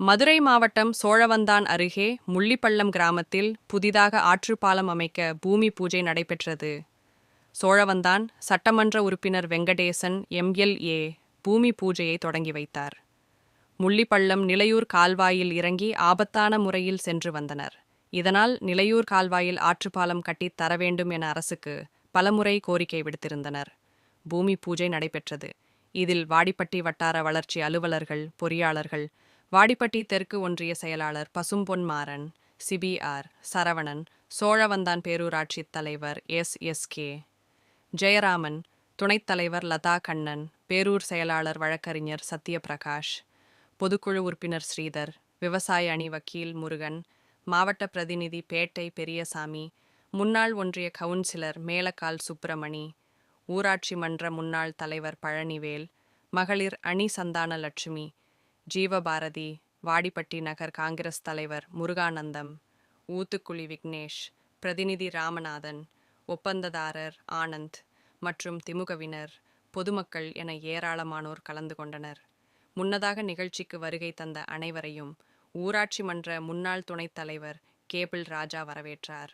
மதுரை மாவட்டம் சோழவந்தான் அருகே முள்ளிப்பள்ளம் கிராமத்தில் புதிதாக ஆற்றுப்பாலம் அமைக்க பூமி பூஜை நடைபெற்றது. சோழவந்தான் சட்டமன்ற உறுப்பினர் வெங்கடேசன் எம்எல்ஏ பூமி பூஜையை தொடங்கி வைத்தார். முள்ளிப்பள்ளம் நிலையூர் கால்வாயில் இறங்கி ஆபத்தான முறையில் சென்று வந்தனர். இதனால் நிலையூர் கால்வாயில் ஆற்றுப்பாலம் கட்டித் தர வேண்டும் என அரசுக்கு பலமுறை கோரிக்கை விடுத்திருந்தனர். பூமி பூஜை நடைபெற்றது. இதில் வாடிப்பட்டி வட்டார வளர்ச்சி அலுவலர்கள், பொறியாளர்கள், வாடிப்பட்டி தெற்கு ஒன்றிய செயலாளர் பசும்பொன் மாறன், சிபிஆர் சரவணன், சோழவந்தான் பேரூராட்சி தலைவர் எஸ்எஸ்கே ஜெயராமன், துணைத் தலைவர் லதா கண்ணன், பேரூர் செயலாளர் வழக்கறிஞர் சத்யபிரகாஷ், பொதுக்குழு உறுப்பினர் ஸ்ரீதர், விவசாய அணி வக்கீல் முருகன், மாவட்ட பிரதிநிதி பேட்டை பெரியசாமி, முன்னாள் ஒன்றிய கவுன்சிலர் மேலக்கால் சுப்பிரமணி, ஊராட்சி மன்ற முன்னாள் தலைவர் பழனிவேல், மகளிர் அணி சந்தான லட்சுமி, ஜீவபாரதி, வாடிப்பட்டி நகர் காங்கிரஸ் தலைவர் முருகானந்தம், ஊத்துக்குழி விக்னேஷ், பிரதிநிதி ராமநாதன், ஒப்பந்ததாரர் ஆனந்த் மற்றும் திமுகவினர், பொதுமக்கள் என ஏராளமானோர் கலந்து கொண்டனர். முன்னதாக நிகழ்ச்சிக்கு வருகை தந்த அனைவரையும் ஊராட்சி மன்ற முன்னாள் துணைத் தலைவர் கேபிள் ராஜா வரவேற்றார்.